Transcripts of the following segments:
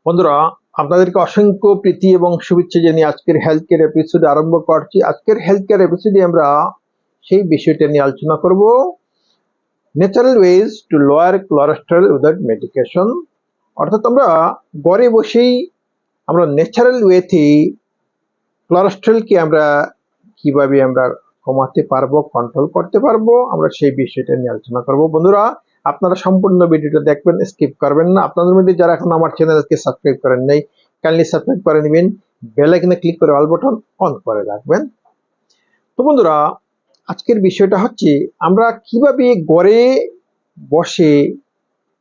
বন্ধুরা, আপনাদেরকে অসংখ্য প্রীতি এবং শুভেচ্ছা জানিয়ে আজকের হেলথ কেয়ার এপিসোড আরম্ভ করছি। আজকের হেলথ কেয়ার এপিসোডে আমরা সেই বিষয়টা নিয়ে আলোচনা করব, natural ways to lower cholesterol without medication. অর্থাৎ আমরা ঘরে বসেই আমরা ন্যাচারাল ওয়েতে কোলেস্টেরলকে আমরা কিভাবে আমরা কমাতে পারবো, কন্ট্রোল করতে পারবো, আমরা সেই বিষয়টা নিয়ে আলোচনা করব। বন্ধুরা, আপনারা সম্পূর্ণ ভিডিওটা দেখবেন, স্কিপ করবেন না। আপনাদের মধ্যে যারা এখন আমার চ্যানেলকে সাবস্ক্রাইব করেন নাই, কাইন্ডলি সাবস্ক্রাইব করে নেবেন, বেল আইকনে ক্লিক করে অল বাটন অন করে রাখবেন। তো বন্ধুরা, আজকের বিষয়টা হচ্ছে আমরা কিভাবে ঘরে বসে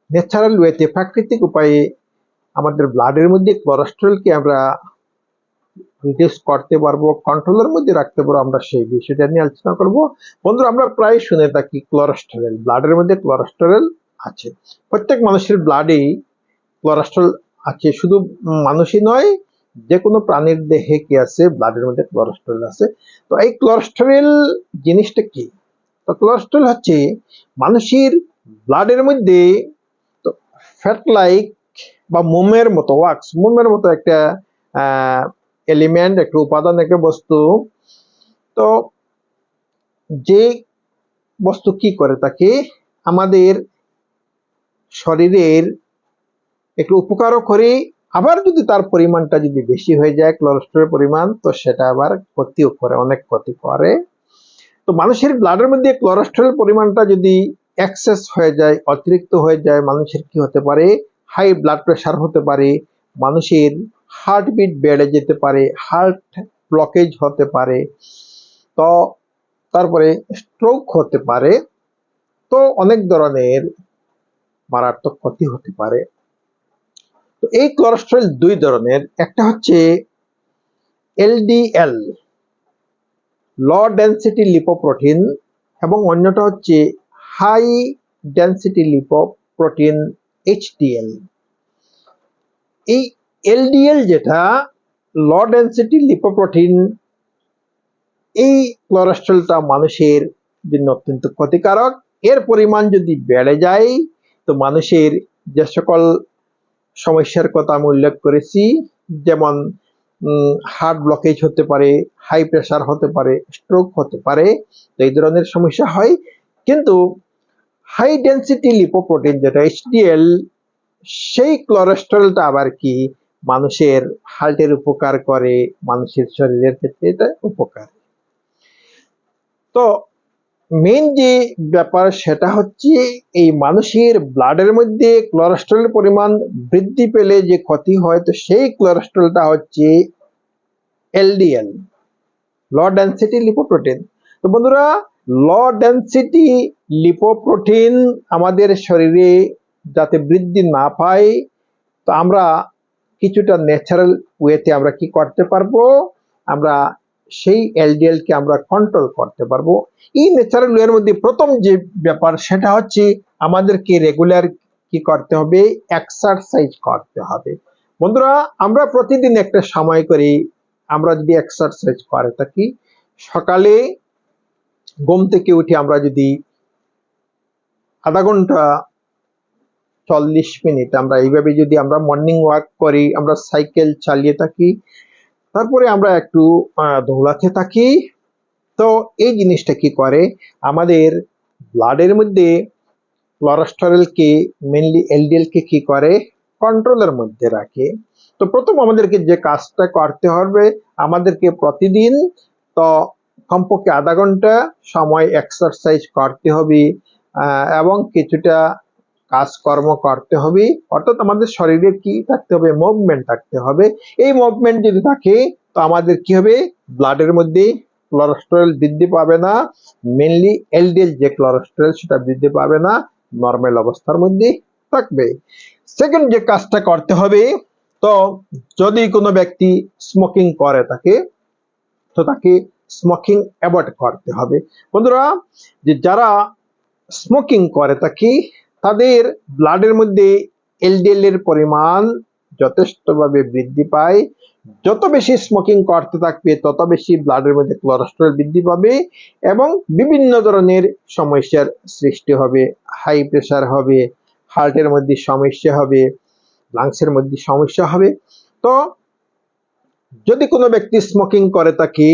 ন্যাচারাল ওয়েতে, প্রাকৃতিক উপায়ে আমাদের ব্লাডের মধ্যে কোলেস্টেরলকে আমরা রিডিউস করতে পারবো, কন্ট্রোলের মধ্যে রাখতে পারবো, আমরা সেই বিষয়টা নিয়ে আলোচনা করব। বন্ধুরা, আমরা প্রায় শুনে থাকি কোলেস্টেরল, ব্লাডের মধ্যে কোলেস্টেরল আছে। প্রত্যেক মানুষের ব্লাডেই কোলেস্টেরল আছে, শুধু মানুষই নয়, যে কোনো প্রাণীর দেহে কি আছে, ব্লাডের মধ্যে কোলেস্টেরল আছে। তো এই কোলেস্টেরল জিনিসটা কি? তো কোলেস্টেরল হচ্ছে মানুষের ব্লাডের মধ্যে ফ্যাট লাইক বা মোমের মতো, ওয়াক্স মোমের মতো একটা এলিমেন্ট, একটা উপাদান, একটা বস্তু। তো যে বস্তু কি করে, তাকে আমাদের শরীরের একটু উপকারও করে, আবার যদি তার পরিমাণটা যদি বেশি হয়ে যায়, কোলেস্টেরলের পরিমাণ, তো সেটা আবার ক্ষতিও করে, অনেক ক্ষতি করে। তো মানুষের ব্লাডের মধ্যে কোলেস্টেরলের পরিমাণটা যদি এক্সেস হয়ে যায়, অতিরিক্ত হয়ে যায়, মানুষের কি হতে পারে? হাই ব্লাড প্রেশার হতে পারে, মানুষের হার্টবিট বেড়ে যেতে পারে, হার্ট ব্লকেজ হতে পারে, তো তারপরে স্ট্রোক হতে পারে, তো অনেক ধরনের মারাত্মক ক্ষতি হতে পারে। তো এই কোলেস্টেরল দুই ধরনের, একটা হচ্ছে এলডিএল, লো ডেন্সিটি লিপোপ্রোটিন, এবং অন্যটা হচ্ছে হাই ডেন্সিটি লিপোপ্রোটিন এইচডিএল। এই এলডিএল যেটা, লো ডেন্সিটি লিপোপ্রোটিন, এই কোলেস্টেরলটা মানুষের জন্য অত্যন্ত ক্ষতিকারক। এর পরিমাণ যদি বেড়ে যায়, তো মানুষের যে সকল সমস্যার কথা আমি উল্লেখ করেছি, যেমন হার্ট ব্লকেজ হতে পারে, হাই প্রেশার হতে পারে, স্ট্রোক হতে পারে, তো এই ধরনের সমস্যা হয়। কিন্তু হাই ডেন্সিটি লিপোপ্রোটিন যেটা এইচডিএল, সেই কোলেস্টেরলটা আবার কি মানুষের হার্টের উপকার করে, মানুষের শরীরের ক্ষেত্রে এটা উপকার। তো মেইন যে ব্যাপার সেটা হচ্ছে, এই মানুষের ব্লাডের মধ্যে কোলেস্টেরলের পরিমাণ বৃদ্ধি পেলে যে ক্ষতি হয়, তো সেই কোলেস্টেরলটা হচ্ছে এলডিএল, লো ডেন্সিটি লিপোপ্রোটিন। তো বন্ধুরা, লো ডেন্সিটি লিপোপ্রোটিন আমাদের শরীরে যাতে বৃদ্ধি না পায়, তো আমরা কিছুটা ন্যাচারাল ওয়েতে আমরা কি করতে পারবো, আমরা সেই এলডিএল কে আমরা কন্ট্রোল করতে পারবো। এই ন্যাচারাল ওয়ের মধ্যে প্রথম যে ব্যাপার সেটা হচ্ছে আমাদেরকে রেগুলার কি করতে হবে, এক্সারসাইজ করতে হবে। বন্ধুরা, আমরা প্রতিদিন একটা সময় করি, আমরা যদি এক্সারসাইজ করে থাকি, সকালে ঘুম থেকে উঠে আমরা যদি আধা ঘন্টা 40 মিনিট আমরা এইভাবে যদি আমরা মর্নিং ওয়াক করি, আমরা সাইকেল চালিয়ে থাকি, তারপরে আমরা একটু দৌড়াতে থাকি, তো এই জিনিসটা কি করে, আমাদের ব্লাডের মধ্যে কোলেস্টেরলকে, মেনলি এলডিএলকে কি করে, কন্ট্রোলের মধ্যে রাখে। তো প্রথম আমাদেরকে যে কাজটা করতে হবে, আমাদেরকে প্রতিদিন তো কমপক্ষে আধা ঘন্টা সময় এক্সারসাইজ করতে হবে, এবং কিছুটা কাজকর্ম করতে হবে। অর্থাৎ আমাদের শরীরে কি থাকতে হবে, মুভমেন্ট থাকতে হবে। এই মুভমেন্ট যদি থাকে, তো আমাদের কি হবে, ব্লাডের মধ্যে কোলেস্টেরল বৃদ্ধি পাবে না, মেনলি এলডিএল যে কোলেস্টেরল সেটা বৃদ্ধি পাবে না, নরমাল অবস্থার মধ্যে থাকবে। সেকেন্ড যে কাজটা করতে হবে, তো যদি কোনো ব্যক্তি স্মোকিং করে থাকে, তো তাকে স্মোকিং অ্যাভয়েড করতে হবে। বন্ধুরা, যে যারা স্মোকিং করে থাকে, তাদের ব্লাডের মধ্যে এলডিএল এর পরিমাণ যথেষ্টভাবে বৃদ্ধি পায়। যত বেশি স্মোকিং করতে থাকবে, তত বেশি ব্লাডের মধ্যে কোলেস্টেরল বৃদ্ধি পাবে, এবং বিভিন্ন ধরনের সমস্যার সৃষ্টি হবে, হাই প্রেশার হবে, হার্টের মধ্যে সমস্যা হবে, লাংসের মধ্যে সমস্যা হবে। তো যদি কোনো ব্যক্তি স্মোকিং করে থাকে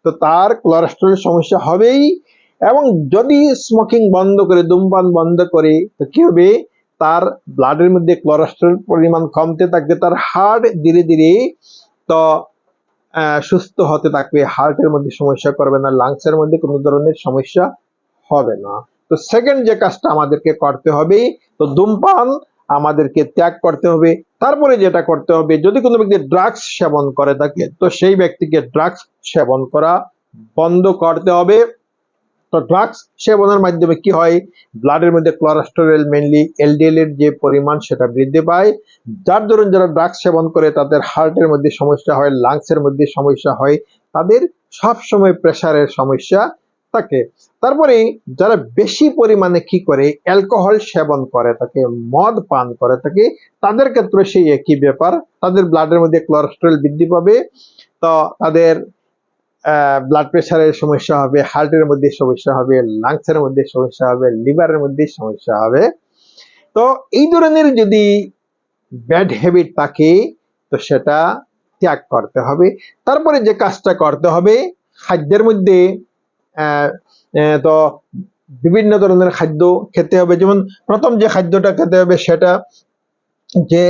তো তার কোলেস্টেরলের সমস্যা হবেই, এবং যদি স্মোকিং বন্ধ করে, ধূমপান বন্ধ করে, তো কি হবে, তার ব্লাডের মধ্যে কোলেস্টেরল পরিমাণ কমতে থাকবে, তার হার্ট ধীরে ধীরে তো সুস্থ হতে থাকবে, হার্টের মধ্যে সমস্যা করবে না, লাংসের মধ্যে কোনো ধরনের সমস্যা হবে না। তো সেকেন্ড যে কাজটা আমাদেরকে করতে হবে, তো ধূমপান আমাদেরকে ত্যাগ করতে হবে। তারপরে যেটা করতে হবে, যদি কোনো ব্যক্তি ড্রাগস সেবন করে থাকে তো সেই ব্যক্তিকে ড্রাগস সেবন করা বন্ধ করতে হবে। তো ড্রাগস সেবনের মাধ্যমে কি হয়, ব্লাডের মধ্যে কোলেস্টেরল মেইনলি এলডিএল এর যে পরিমাণ সেটা বৃদ্ধি পায়, যার দরুন যারা ড্রাগস সেবন করে তাদের হার্টের মধ্যে সমস্যা হয়, লাংসের মধ্যে সমস্যা হয়, তাদের সব সময় প্রেসারের সমস্যা থাকে। তারপরে যারা বেশি পরিমাণে কি করে, অ্যালকোহল সেবন করে থাকে, মদ পান করে থাকে, তাদের ক্ষেত্রে সেই একই ব্যাপার, তাদের ব্লাডের মধ্যে কোলেস্টেরল বৃদ্ধি পাবে, তো তাদের ব্লাড প্রেসারের সমস্যা হবে, হার্টের মধ্যে সমস্যা হবে, লাংসের মধ্যে সমস্যা হবে, লিভারের মধ্যে সমস্যা হবে। তো এই ধরনের যদি ব্যাড হ্যাবিট থাকে তো সেটা ত্যাগ করতে হবে। তারপরে যে কাজটা করতে হবে, খাদ্যের মধ্যে তো বিভিন্ন ধরনের খাদ্য খেতে হবে। যেমন প্রথম যে খাদ্যটা খেতে হবে সেটা, যে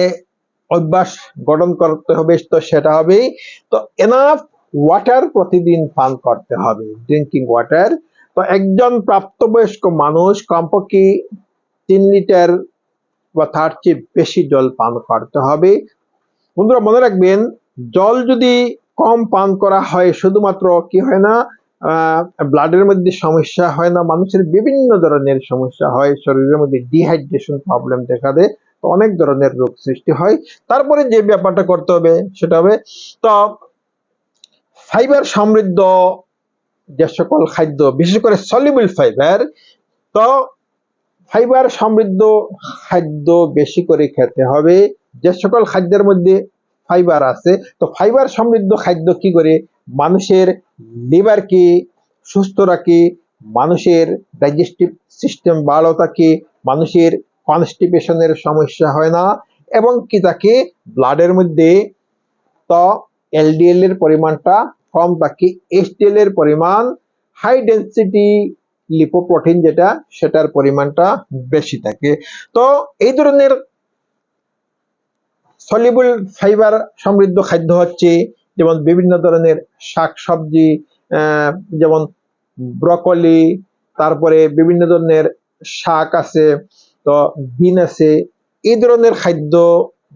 অভ্যাস গঠন করতে হবে, তো সেটা হবে তো এনাফ ওয়াটার প্রতিদিন পান করতে হবে, ড্রিঙ্কিং ওয়াটার। তো একজন প্রাপ্তবয়স্ক মানুষ কমপক্ষে 3 লিটার বা তার চেয়ে বেশি জল পান করতে হবে। বন্ধুরা মনে রাখবেন, জল যদি কম পান করা হয় শুধুমাত্র কি হয় না, ব্লাডের মধ্যে সমস্যা হয় না, মানুষের বিভিন্ন ধরনের সমস্যা হয়, শরীরের মধ্যে ডিহাইড্রেশন প্রবলেম দেখা দেয়, তো অনেক ধরনের রোগ সৃষ্টি হয়। তারপরে যে ব্যাপারটা করতে হবে সেটা হবে, তো ফাইবার সমৃদ্ধ যে সকল খাদ্য, বিশেষ করে সলিউবল ফাইবার, তো ফাইবার সমৃদ্ধ খাদ্য বেশি করে খেতে হবে। যে সকল খাদ্যের মধ্যে ফাইবার আছে, তো ফাইবার সমৃদ্ধ খাদ্য কি করে মানুষের লিভারকে সুস্থ রাখে, মানুষের ডাইজেস্টিভ সিস্টেম ভালো থাকে, মানুষের কনস্টিপেশনের সমস্যা হয় না, এবং কি তাকে ব্লাডের মধ্যে তো এলডিএল এর পরিমাণটা কম থাকে, এইচডিএল এর পরিমাণ, হাই ডেন্সিটি লিপোপ্রোটিন যেটা, সেটার পরিমাণটা বেশি থাকে। তো এই ধরনের সলিউবল ফাইবার সমৃদ্ধ খাদ্য হচ্ছে যেমন বিভিন্ন ধরনের শাকসবজি, যেমন ব্রকলি, তারপরে বিভিন্ন ধরনের শাক আছে, তো বিন আছে, এই ধরনের খাদ্য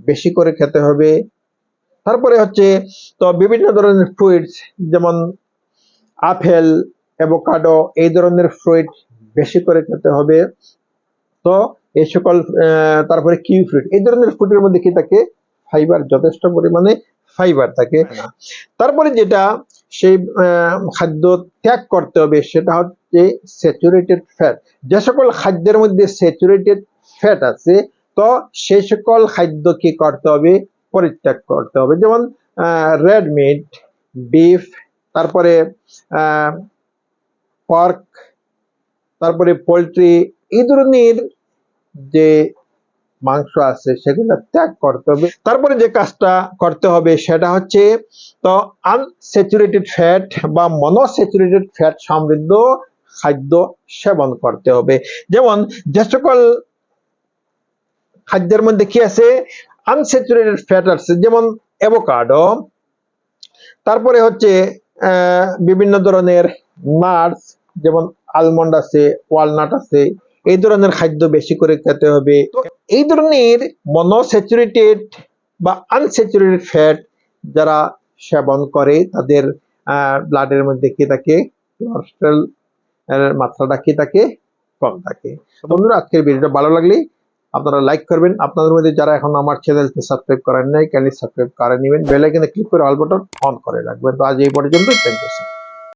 বেশি করে খেতে হবে। তারপরে হচ্ছে তো বিভিন্ন ধরনের ফ্রুইটস, যেমন আপেল, অ্যাভোকাডো, এই ধরনের ফ্রুইট বেশি করে খেতে হবে। তো এই সকল তারপরে কিউই ফ্রুট, এই ধরনের ফ্রুটের মধ্যে কি থাকে, ফাইবার, যথেষ্ট পরিমাণে ফাইবার থাকে। তারপরে যেটা সেই খাদ্য ত্যাগ করতে হবে সেটা হচ্ছে স্যাচুরেটেড ফ্যাট। যে সকল খাদ্যের মধ্যে স্যাচুরেটেড ফ্যাট আছে তো সেই সকল খাদ্য কি করতে হবে, পরিত্যাগ করতে হবে। যেমন রেড মিট, বিফ, তারপরে পর্ক, তারপরে পোলট্রি, এই ধরনের যে মাংস আছে সেগুলো ত্যাগ করতে হবে। তারপরে যে কাজটা করতে হবে সেটা হচ্ছে তো আনস্যাচুরেটেড ফ্যাট বা মনোস্যাচুরেটেড ফ্যাট সমৃদ্ধ খাদ্য সেবন করতে হবে। যেমন যে সকল খাদ্যের মধ্যে কি আছে, আনস্যাচুরেটেড ফ্যাট আছে, যেমন অ্যাভোকাডো, তারপরে হচ্ছে বিভিন্ন ধরনের নাটস, যেমন আলমন্ড আছে, ওয়ালনাট আছে, এই ধরনের খাদ্য বেশি করে খেতে হবে। তো এই ধরনের মনোস্যাচুরেটেড বা আনস্যাচুরেটেড ফ্যাট যারা সেবন করে তাদের ব্লাডের মধ্যে কি থাকে, কোলেস্টেরল এর মাত্রাটা কি থাকে, কম থাকে। বন্ধুরা আজকের ভিডিওটা ভালো লাগলে আপনারা লাইক করবেন। আপনাদের মধ্যে যারা এখন আমার চ্যানেলকে সাবস্ক্রাইব করেন নাই, কাইন্ডলি সাবস্ক্রাইব করে নেবেন, বেল আইকনে ক্লিক করে অল বাটন অন করে রাখবেন। তো আজ এই পর্যন্ত, থ্যাংক ইউ।